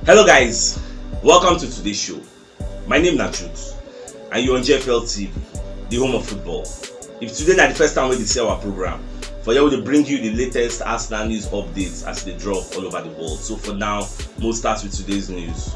Hello guys, welcome to today's show. My name is CHUKS and you're on JFL TV, the home of football. If today is the first time we see our program, for here we will bring you the latest Arsenal news updates as they drop all over the world. So for now, we'll start with today's news.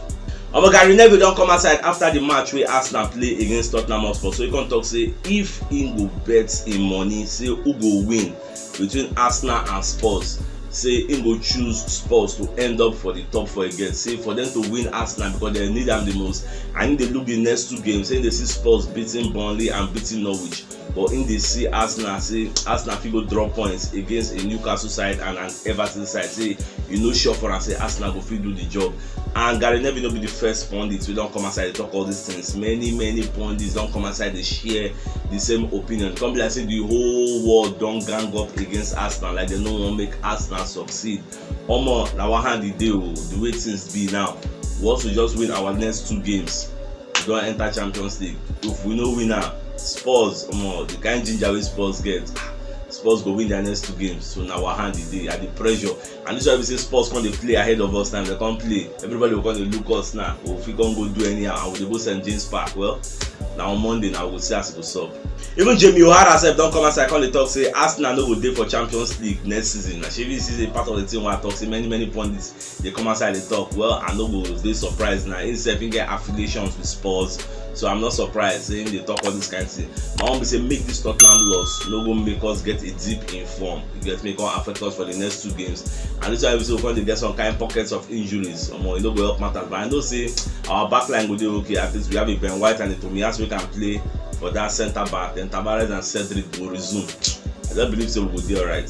Gary Neville don't come outside after the match where Arsenal play against Tottenham Hotspur. So you can talk say if he go bet in money, say who go win between Arsenal and Spurs. Say him go choose Spurs to end up for the top 4 again. Say for them to win Arsenal because they need them the most. And they look the next 2 games, saying they see Spurs beating Burnley and beating Norwich. But in they see Arsenal, say Arsenal go drop points against a Newcastle side and an Everton side. Say you know sure for and say Arsenal go fit do the job. And Gary Neville don't be the first pundits. We don't come outside to talk all these things. Many pundits don't come outside to share the same opinion. Come be like say the whole world don't gang up against Arsenal, like they don't want to make Arsenal succeed. Omo, now one hand the deal, the way things be now. Once we just win our next 2 games, we don't enter Champions League. If we no winner, Spurs, the kind ginger we Spurs get, Spurs go win their next 2 games. So now our hand the day at the pressure. And this is why we say Spurs can't play ahead of us time. They can't play. Everybody will come to look us now. If we can't go do anyhow, and we go St. James Park. Well, now on Monday now we'll see as it goes up. Even Jamie O'Hara self don't come outside come dey talk say Arsenal no go dey for Champions League next season. Na shebi this is a part of the team where I talk say many pundits they come outside they talk. Well, I no go dey surprised now. Himself he get affiliations with Spurs, so I'm not surprised saying they talk all this kind of thing. My own be say make this Tottenham loss no go make us get a dip in form. It get make us affect us for the next 2 games. And this is why we say we can get some kind of pockets of injuries. It no go help matters. But I know say our backline go dey okay. At least we have a Ben White and a Tomiyasu we can play. For that centre back, then Tavares and Cedric will resume. I don't believe so we will be alright.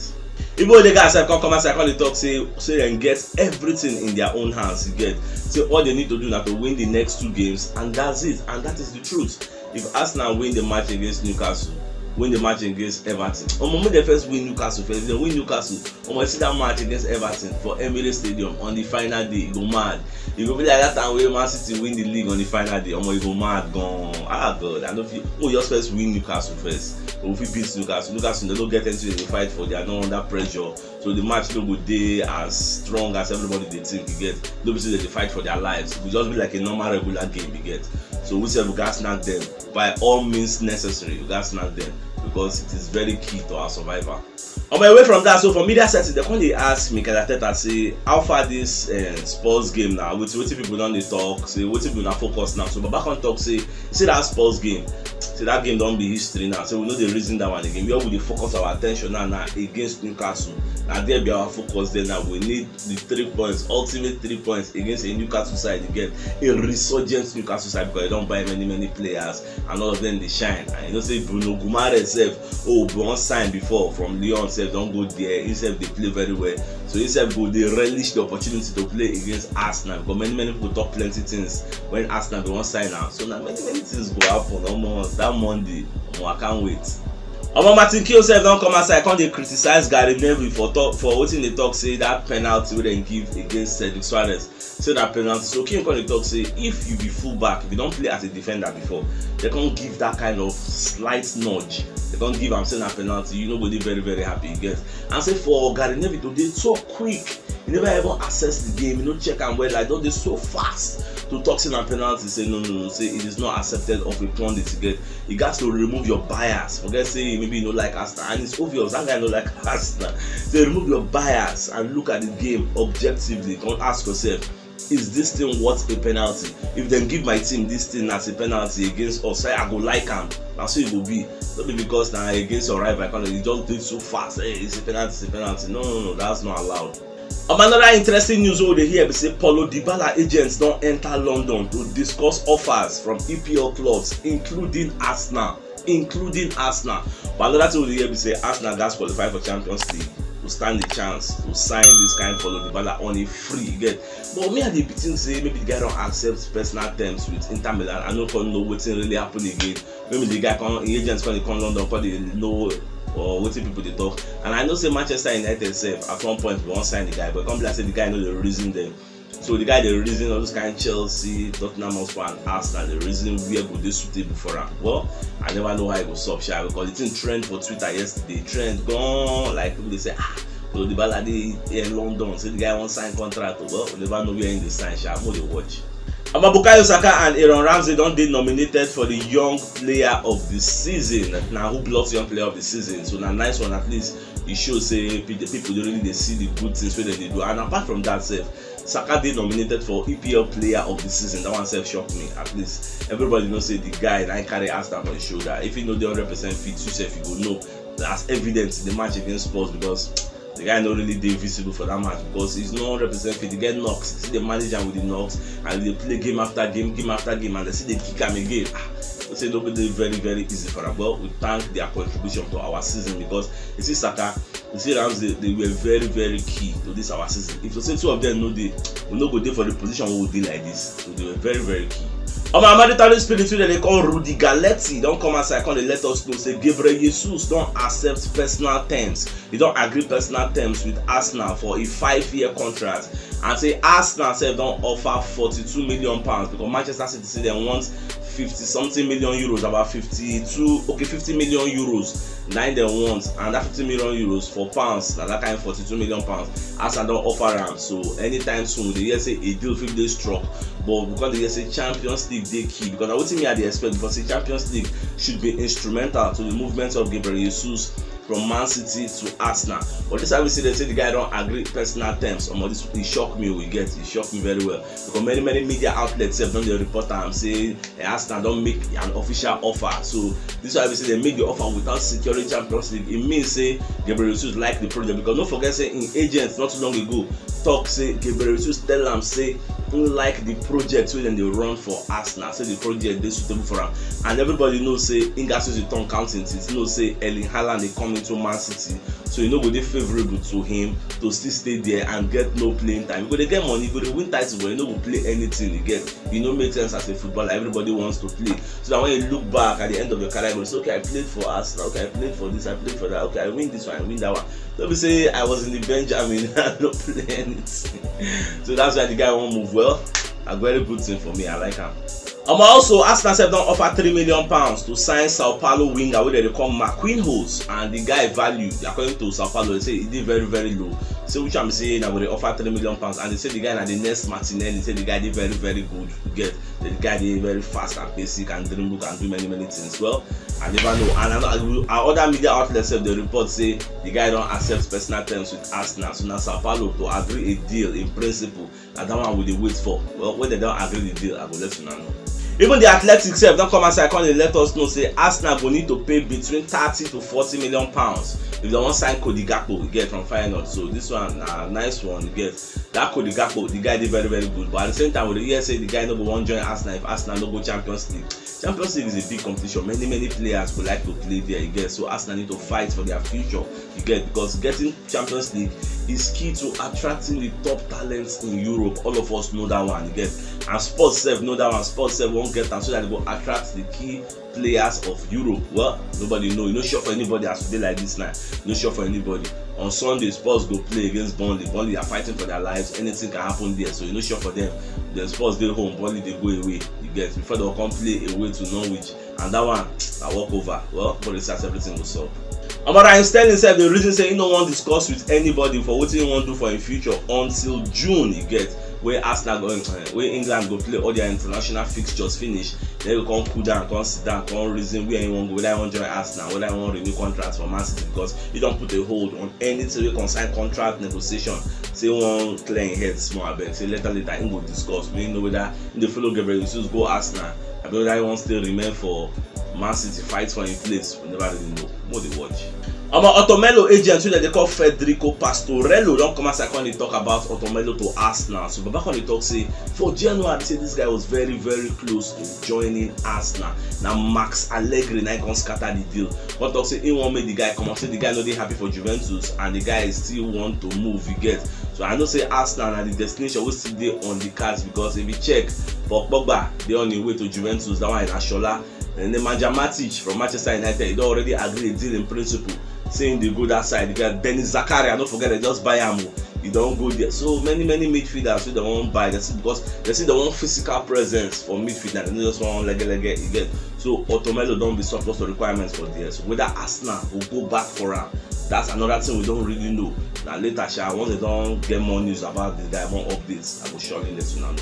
Even the guys come outside, come talk, say they get everything in their own hands. You get, so all they need to do now to win the next 2 games, and that's it. And that is the truth. If Arsenal win the match against Newcastle, win the match against Everton, when they first win Newcastle, first they win Newcastle. When see that match against Everton for Emirates Stadium on the final day, you go mad. You go be like that time where Man City win the league on the final day. You go mad, gone. Ah God, I know if you just first win Newcastle first. Or if you beat Newcastle, they don't get into the fight for. They are not under pressure, so the match no go dey as strong as everybody they think you get. Nobody say they fight for their lives. It will just be like a normal regular game you get. So we say we got snag them by all means necessary. We got snag them because it is very key to our survival. On my way from that, so for media settings, they come dey ask Mikel Arteta say how far this Spurs game now with wetin people don dey talk, say wetin people na focus now. So Baba come talk say that Spurs game, say that game don be history now. So we know the reason that one again. Where we dey focus our attention now against Newcastle. Now there be our focus there now. We need the 3 points, ultimate 3 points against a Newcastle side again, a resurgent Newcastle side because they don't buy many players and all of them they shine. And you know say Bruno Guimaraes self, one signed before from Lyon self don't go there. Himself they play very well. So himself go they relish the opportunity to play against Arsenal because many people talk plenty things when Arsenal they won't sign out. So now many things go happen almost that Monday. I can't wait. Martin Keown sef don come outside come dey criticize Gary Neville for wetin dey talk say that penalty wey dem give against Cedric Suarez, say that penalty. So Keown come dey talk say if you be fullback, if you don play as a defender before, they can't give that kind of slight nudge. They can't give am say na penalty. You know go dey very happy you get. And say for Gary Neville to dey so quick, you never ever assess the game, you no check am well, like don dey so fast to talk say na penalty. Say no, say it is not accepted of a pundit you get. You got to remove your bias. Forget say maybe you no like Arsenal, and it's obvious that guy no like Arsenal. So remove your bias and look at the game objectively. Come ask yourself, is this thing worth a penalty? If they give my team this thing as a penalty against us, I go like am. That's so it will be. Not be because now against your rival, you just do it so fast. Hey, it's a penalty, No, that's not allowed. Another interesting news over here we say Paulo Dybala agents don't enter London to discuss offers from EPL clubs, including Arsenal. But another thing over here we say Arsenal gas qualify for Champions League to stand the chance to sign this kind of Paulo Dybala on a free get. But me and the beating say maybe the guy don't accept personal terms with Inter Milan. I don't know what's really happen again. Maybe the guy agents come London because they know or what people they talk. And I know say Manchester United self at one point we won't sign the guy, but come like say the guy know the reason them. So the guy the reason all those kind of Chelsea, Tottenham Hotspur and Arsenal, the reason where go they suitable for him. Well, I never know how it goes up shy because the thing trend for Twitter yesterday, trend gone like people they say So the Baladi in London, so the guy won't sign contract. Well, we never know where in the sign. Shall we watch? Bukayo Saka and Aaron Ramsey don't get nominated for the Young Player of the Season. Now, who blocks Young Player of the Season? So now, nice one at least. It shows say people don't really they see the good things where they do. And apart from that, Saka did nominated for EPL Player of the Season. That one shocked me. At least everybody knows say the guy and I carry Arsenal on his shoulder. If you know the 100% fit, you go know that's evident in the match against Spurs because the guy not really dey visible for that match because he's not 100% fit. They get knocks. See the manager with the knocks and they play game after game, and they see they kick him again. We say nobody very easy for them. Well, we thank their contribution to our season because you see Saka, you see Ramsey, they were very key to this our season. If you say two of them know they will not go there for the position we will do like this. So they were very key. My mandatory spirit they call Rudy Galetti don't come outside and they let us know say Gabriel Jesus don't accept personal terms. He don't agree personal terms with Arsenal for a 5-year contract and say Arsenal don't offer 42 million pounds because Manchester City say they want 50-something million euros, about 50 million euros. Nine they want, and that 50 million euros for pounds, now that kind of 42 million pounds. Arsenal don't offer them, so anytime soon they hear say a deal will be struck. But because they hear say Champions League they key, because I would think me they expect because the Champions League should be instrumental to the movement of Gabriel Jesus from Man City to Arsenal. But this obviously they say the guy don't agree personal terms. This it shocked me. It shocked me very well because many media outlets have done the report and say Arsenal don't make an official offer. So this obviously they make the offer without securing Champions League. It means say Gabriel Jesus like the project because don't forget say in agents not too long ago talk say Gabriel Jesus tell them say like the project when they run for Arsenal. Say the project they suitable for them, and everybody knows say Ingaso's return counting it. Knows say Erling Haaland they come into Man City, so you know go they favorable to him to still stay there and get no playing time. Because they get money, but they win titles, but you know go play anything you get. You know make sense as a footballer. Everybody wants to play, so that when you look back at the end of your career, you go say okay I played for Arsenal, okay I played for this, I played for that, okay I win this one, I win that one. Don't be say I was in the Benjamin and not play anything. So that's why the guy won't move well. A very good thing for me. I like him. Also, Arsenal don't offer £3 million to sign Sao Paulo winger where they call McQueen, and the guy value according to Sao Paulo they say it did very low. So which I'm saying now they offer £3 million and they say the guy na the next Martinelli. Say the guy did very good. You get the guy did very fast and basic and dribble and do many things. Well, I never know. And our other media outlets have the report say the guy don't accept personal terms with Arsenal. So now Sao Paulo to agree a deal in principle, and that one will they wait for. Well, when they don't agree the deal, I will let you know. Even the Athletics don't come outside and let us know say Arsenal will need to pay between 30 to 40 million pounds if they want to sign Cody Gakpo we get from Feyenoord. So this one nice one you get. That Cody Gakpo, the guy did very good, but at the same time we hear say the guy no go want join Arsenal if Arsenal no go Champions League. Champions League is a big competition. Many players would like to play there, you get. So Arsenal need to fight for their future, you get, because getting Champions League is key to attracting the top talents in Europe. All of us know that one, you get. And Sports know that one. Sports won't get them so that they will attract the key players of Europe. Well, nobody know. You're not sure for anybody as today like this now. You're not sure for anybody. On Sunday, Spurs go play against Burnley. Burnley are fighting for their lives. Anything can happen there, so you're not sure for them. The Spurs they home, Burnley they go away. You get before they'll come play away to Norwich, and that one I walk over. Well, but it says everything will solve. Raheem Sterling said the reason say he no want discuss with anybody for what he want to do for in future until June. You get where Arsenal going, where England go play all their international fixtures finish. Then we come cool down, come sit down, come reason where you want go, whether I want join Arsenal, whether I want renew contracts for Man City, because you don't put a hold on anything we concern contract negotiation. Say one clear in head small bit. Say later he go discuss. We know whether in the follow Gabriel Jesus go Arsenal. I know that he wants still remain for Man City, fight for in place. We never really know. More they watch. Otomelo agent who they call Federico Pastorello don't come as I can talk about Otomelo to Arsenal. So back on the talk say for January they say this guy was very close to joining Arsenal. Now Max Allegri now can scatter the deal. But talk say he won't make the guy come up. Say the guy not happy for Juventus and the guy still want to move. You get. So I know say Arsenal and the destination will still be on the cards, because if you check for Pogba they on the way to Juventus. That one is Ashola. And then Nemanja Matic from Manchester United, they don't already agree a deal in principle, saying they go that side. You got Dennis Zakaria, don't forget they just buy him. You don't go there. So many midfielders who they won't buy. That's because they see they want physical presence for midfielder. They just want leg you get. So Otomelo don't be surplus to requirements for there. So whether Arsenal will go back for him, that's another thing we don't really know. Now later, once they don't get more news about this guy, more updates, I will surely let you know.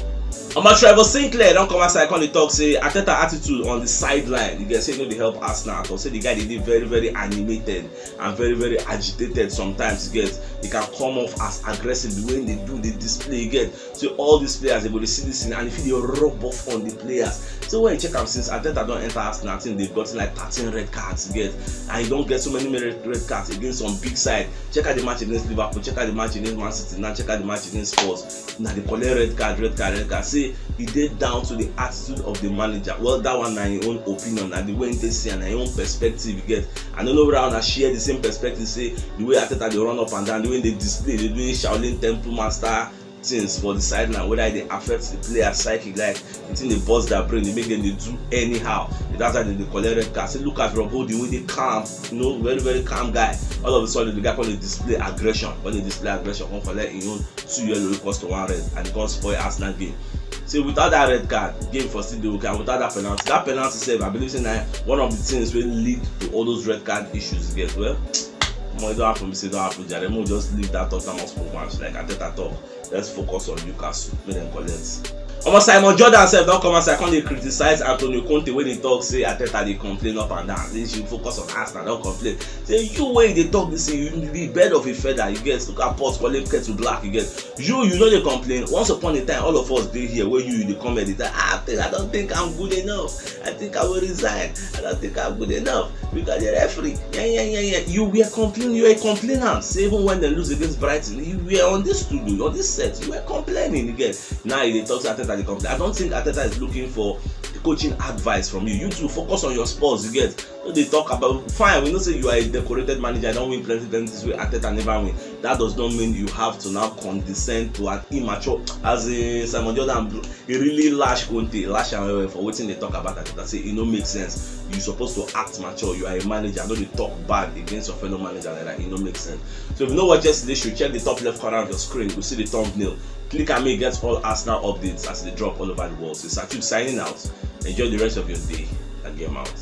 Trevor Sinclair don't come outside on the talk say Arteta attitude on the sideline. You guys say no, they help Arsenal. Or say the guy they did very animated and very agitated. Sometimes you get he can come off as aggressive the way they do the display. You get so all these players they go to see this thing and if they rub off on the players. So when you check out since Arteta don't enter Arsenal, I think they've gotten like 13 red cards. You get and you don't get so many red cards against some big side. Check out the match against Liverpool. Check out the match against Man City. Now check out the match against Spurs. Now they collect red card. See. He did down to the attitude of the manager. Well, that one na your own opinion and the way they see and your own perspective you get. I don't know whether I share the same perspective. Say the way Arteta they run up and down, the way they display, they doing Shaolin Temple Master things for the sideline, whether they affect the player psychic, like the thing they bust their brain, they make them they do anyhow. That's why they collect red card. Say look at Robbo, the way they calm, you know, very calm guy. All of a sudden the guy can display aggression. When they display aggression, come collect his own 2 yellow equals to 1 red, and he can spoil Arsenal game. So without that red card, game for still okay, and without that penalty save, I believe that one of the things will lead to all those red card issues. Get well, it don't happen. Say don't happen. Jeremy just leave that Tottenham Hotspur match like Arteta talk. Let's focus on Newcastle. Make them collect. Simon Jordan said don't come outside. Can't they criticize Antonio Conte when they talk say Arteta they complain up and down. They should focus on Arsenal, don't complain. Say you when they talk this say you be bed of a feather. You get look at pots calling to black. You get you know they complain. Once upon a time, all of us did here where you the comment that I don't think I'm good enough. I think I will resign. I don't think I'm good enough because the referee. Yeah. You were complaining. You were a complainant. Say even when they lose against Brighton, you were on this studio, on this set. You were complaining. You get now they talk to Arteta. I don't think Arteta is looking for coaching advice from you. You two focus on your sports. You get so they talk about fine. We know say you are a decorated manager. I don't win plenty this way. Arteta never win. That does not mean you have to now condescend to an immature as a Simon Jordan. He really lash Conte, lash him for waiting. They talk about Arteta. Say it don't make sense. You're supposed to act mature. You are a manager. I know they talk bad against your fellow manager like that. It don't make sense. So if you know what yesterday, you should check the top left corner of your screen. You see the thumbnail. Click and make get all Arsenal updates as they drop all over the world. So it's CHUKS signing out. Enjoy the rest of your day and game out.